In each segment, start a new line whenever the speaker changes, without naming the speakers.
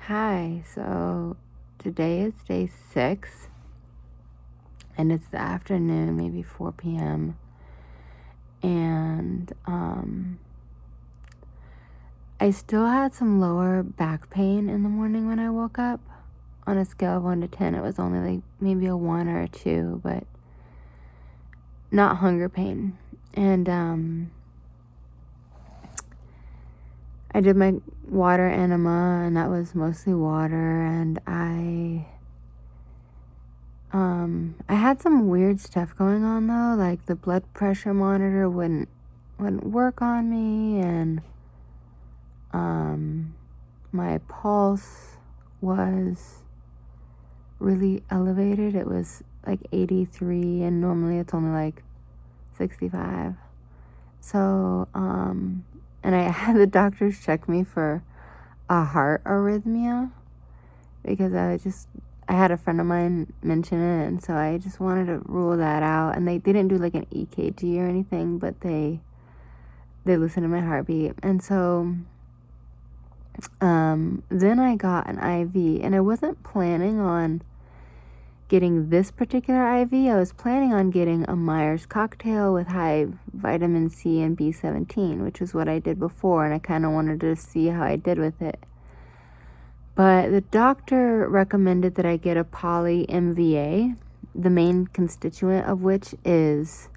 Hi, so today is day 6, and it's the afternoon, maybe 4 p.m., and I still had some lower back pain in the morning when I woke up. On a scale of 1 to 10, it was only like maybe a 1 or a 2, but not hunger pain. And I did my water enema, and that was mostly water, and I had some weird stuff going on though, like the blood pressure monitor wouldn't work on me, and my pulse was really elevated. It was like 83, and normally it's only like 65. So and I had the doctors check me for a heart arrhythmia because I had a friend of mine mention it, and so I just wanted to rule that out. And they didn't do like an EKG or anything, but they listened to my heartbeat. And so then I got an IV, and I wasn't planning on getting this particular IV. I was planning on getting a Myers cocktail with high vitamin C and B17, which is what I did before, and I kind of wanted to see how I did with it. But the doctor recommended that I get a poly MVA, the main constituent of which is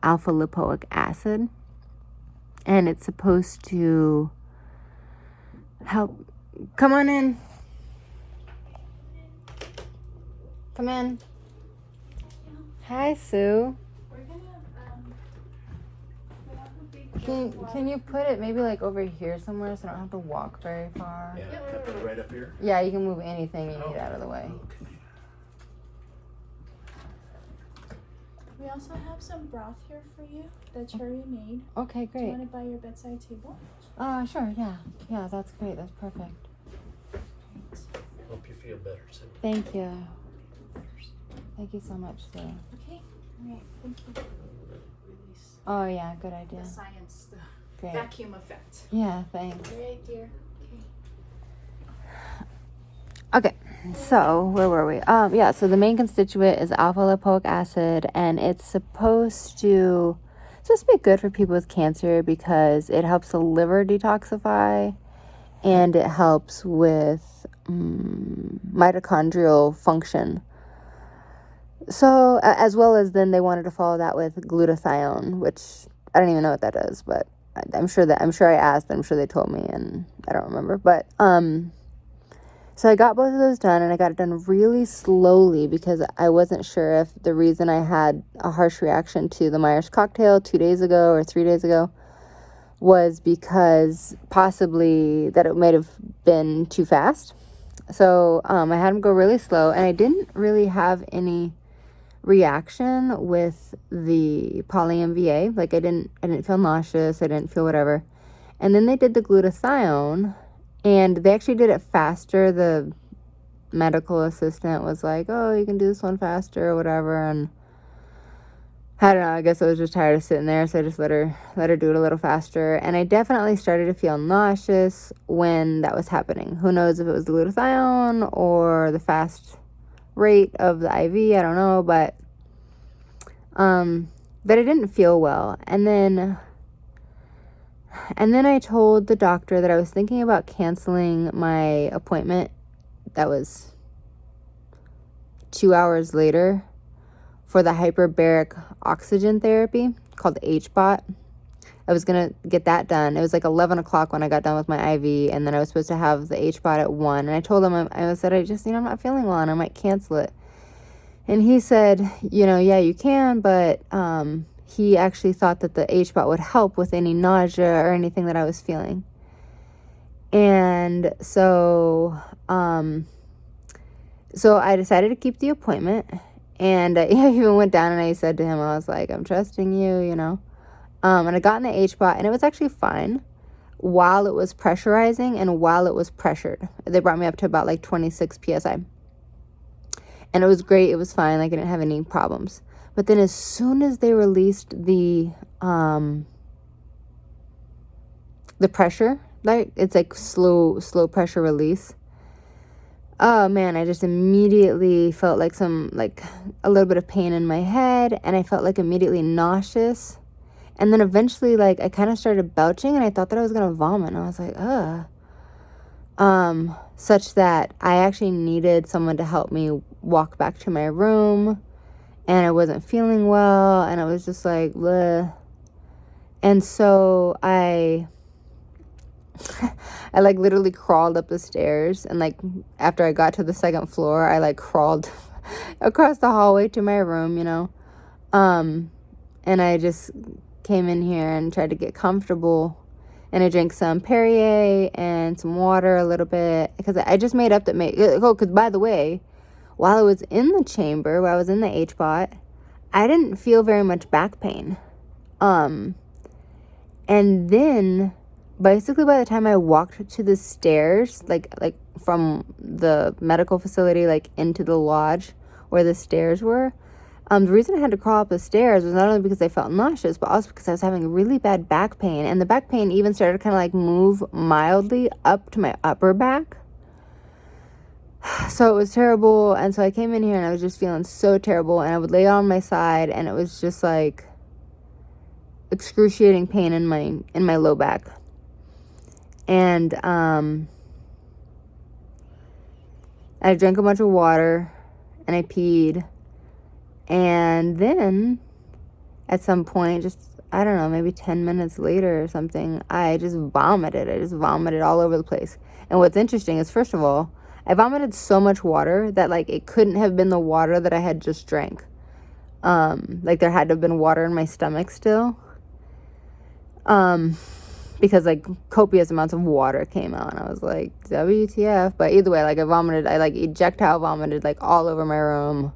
alpha lipoic acid. And it's supposed to help. Come on in. Come in. Hi, Sue. Can you put it maybe like over here somewhere so I don't have to walk very far?
Yeah, can I put it right up here?
Yeah, you can move anything you need out of the way.
Okay.
We also have some broth here for you that Cherry made.
Okay,
Do you
great.
want it by your bedside table?
Sure, yeah. Yeah, that's great. That's perfect.
Hope you feel better soon.
Thank you. Thank you so much, Sue.
Okay. All right. Thank you. Release
Oh, yeah, good idea.
the science, the
Great.
vacuum effect.
Yeah, thanks.
All right, dear.
Okay, so where were we? Yeah, so the main constituent is alpha lipoic acid, and it's supposed to be good for people with cancer because it helps the liver detoxify, and it helps with mitochondrial function. So, as well as then they wanted to follow that with glutathione, which I don't even know what that is, but I'm sure I asked, I'm sure they told me, and I don't remember. But, so I got both of those done, and I got it done really slowly because I wasn't sure if the reason I had a harsh reaction to the Myers cocktail 2 days ago or 3 days ago was because possibly that it might have been too fast. So, I had them go really slow, and I didn't really have any reaction with the poly MVA. Like I didn't feel nauseous, I didn't feel whatever. And then they did the glutathione, and they actually did it faster. The medical assistant was like, "Oh, you can do this one faster," or whatever. And I don't know, I guess I was just tired of sitting there, so I just let her do it a little faster. And I definitely started to feel nauseous when that was happening. Who knows if it was the glutathione or the fast rate of the IV, I don't know, but I didn't feel well. And then I told the doctor that I was thinking about canceling my appointment that was 2 hours later for the hyperbaric oxygen therapy called HBOT. I was going to get that done. It was like 11 o'clock when I got done with my IV, and then I was supposed to have the HBOT at 1. And I told him, I said, I'm not feeling well, and I might cancel it. And he said, yeah, you can, but he actually thought that the HBOT would help with any nausea or anything that I was feeling. And so I decided to keep the appointment. And I even went down and I said to him, I was like, I'm trusting you, And I got in the HBOT, and it was actually fine while it was pressurizing and while it was pressured. They brought me up to about like 26 PSI. And it was great. It was fine. Like I didn't have any problems. But then as soon as they released the pressure, like it's like slow pressure release, oh man, I just immediately felt like a little bit of pain in my head, and I felt like immediately nauseous. And then eventually, like, I kind of started belching, and I thought that I was gonna vomit. And I was like, ugh. Such that I actually needed someone to help me walk back to my room, and I wasn't feeling well, and I was just like, bleh. And so I like literally crawled up the stairs, and like after I got to the second floor, I like crawled across the hallway to my room, and I just came in here and tried to get comfortable. And I drank some Perrier and some water a little bit, because I just made up that because by the way, while I was in the chamber, while I was in the HBOT, I didn't feel very much back pain. And then basically by the time I walked to the stairs, like from the medical facility, like into the lodge where the stairs were, the reason I had to crawl up the stairs was not only because I felt nauseous, but also because I was having really bad back pain. And the back pain even started to kind of like move mildly up to my upper back. So it was terrible. And so I came in here and I was just feeling so terrible. And I would lay on my side, and it was just like excruciating pain in my low back. And I drank a bunch of water, and I peed. And then at some point, just, I don't know, maybe 10 minutes later or something, I just vomited. I just vomited all over the place. And what's interesting is, first of all, I vomited so much water that, like, it couldn't have been the water that I had just drank. Like, there had to have been water in my stomach still. Because, like, copious amounts of water came out. And I was like, WTF. But either way, like, I like, ejectile vomited, like, all over my room.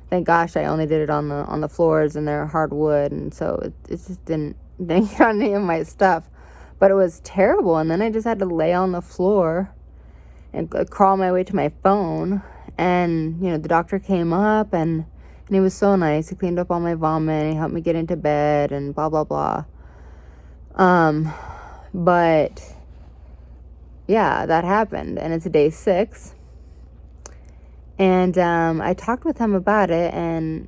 Thank gosh I only did it on the floors, and they're hardwood, and so it just didn't get on any of my stuff. But it was terrible. And then I just had to lay on the floor and crawl my way to my phone. And the doctor came up, and he was so nice. He cleaned up all my vomit, and he helped me get into bed, and blah blah blah. But yeah, that happened, and it's day 6. And I talked with him about it, and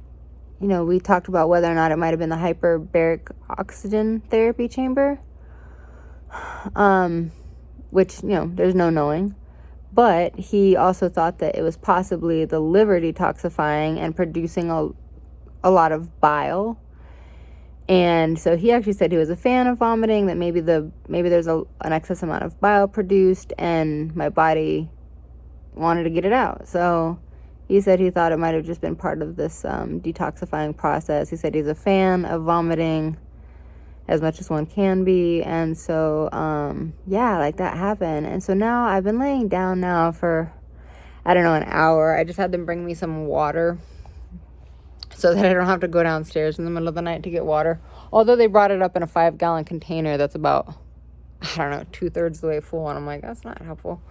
we talked about whether or not it might have been the hyperbaric oxygen therapy chamber, which there's no knowing. But he also thought that it was possibly the liver detoxifying and producing a lot of bile. And so he actually said he was a fan of vomiting, that maybe there's an excess amount of bile produced, and my body wanted to get it out. So he said he thought it might have just been part of this detoxifying process. He said he's a fan of vomiting as much as one can be. And so yeah, like, that happened. And so now I've been laying down now for, I don't know, an hour. I just had them bring me some water so that I don't have to go downstairs in the middle of the night to get water. Although they brought it up in a 5-gallon container that's about, I don't know, 2/3 the way full. And I'm like, that's not helpful.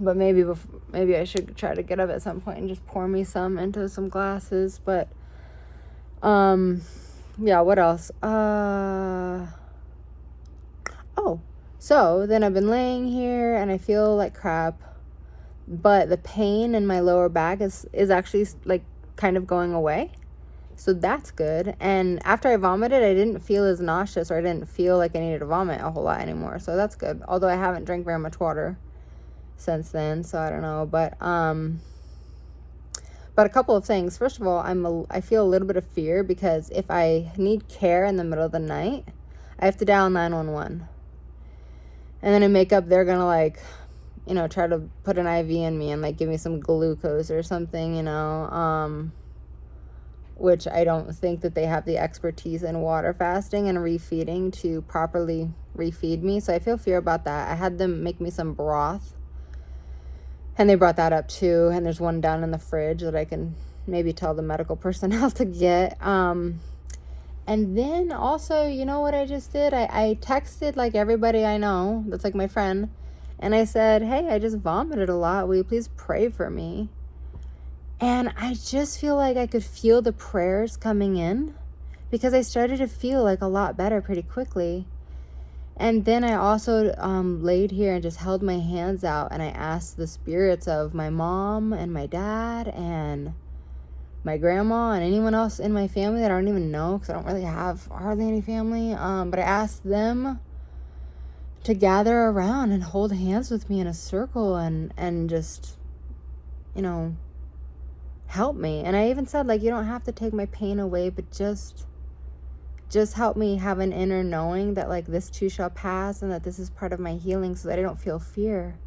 But maybe I should try to get up at some point and just pour me some into some glasses. But yeah, what else? So then I've been laying here and I feel like crap, but the pain in my lower back is actually like kind of going away. So that's good. And after I vomited, I didn't feel as nauseous, or I didn't feel like I needed to vomit a whole lot anymore. So that's good. Although I haven't drank very much water since then, so I don't know. But a couple of things. First of all, I feel a little bit of fear, because if I need care in the middle of the night, I have to dial 911. And then in makeup, they're gonna like, try to put an IV in me and like give me some glucose or something, which I don't think that they have the expertise in water fasting and refeeding to properly refeed me. So I feel fear about that. I had them make me some broth, and they brought that up too. And there's one down in the fridge that I can maybe tell the medical personnel to get. And then also, you know what I just did? I texted like everybody I know that's like my friend. And I said, hey, I just vomited a lot. Will you please pray for me? And I just feel like I could feel the prayers coming in, because I started to feel like a lot better pretty quickly. And then I also laid here and just held my hands out, and I asked the spirits of my mom and my dad and my grandma and anyone else in my family that I don't even know, because I don't really have hardly any family, but I asked them to gather around and hold hands with me in a circle and just, you know, help me. And I even said, like, you don't have to take my pain away, but just help me have an inner knowing that, like, this too shall pass, and that this is part of my healing, so that I don't feel fear.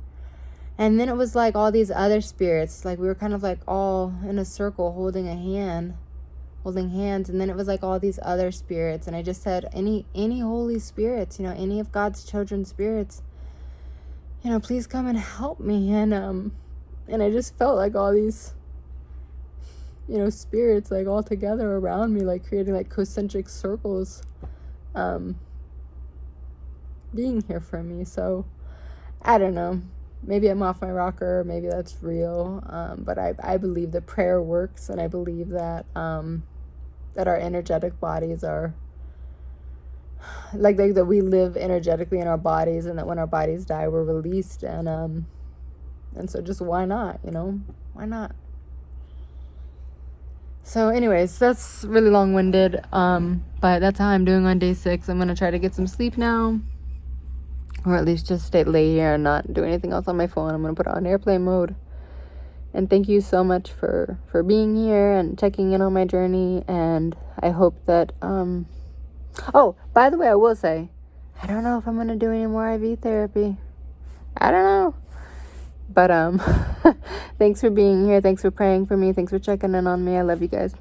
And then it was like all these other spirits, like we were kind of like all in a circle holding hands, and then it was like all these other spirits, and I just said, any holy spirits, you know, any of God's children's spirits, you know, please come and help me. And I just felt like all these, you know, spirits like all together around me, like creating like concentric circles, being here for me. So I don't know, maybe I'm off my rocker, maybe that's real, but I believe that prayer works, and I believe that that our energetic bodies are like that we live energetically in our bodies, and that when our bodies die, we're released. And so just why not, you know, why not? So anyways, that's really long-winded, but that's how I'm doing on day 6. I'm gonna try to get some sleep now, or at least just lay here and not do anything else on my phone. I'm gonna put it on airplane mode. And thank you so much for being here and checking in on my journey. And I hope that, oh, by the way, I will say, I don't know if I'm going to do any more IV therapy. I don't know. But, thanks for being here. Thanks for praying for me. Thanks for checking in on me. I love you guys.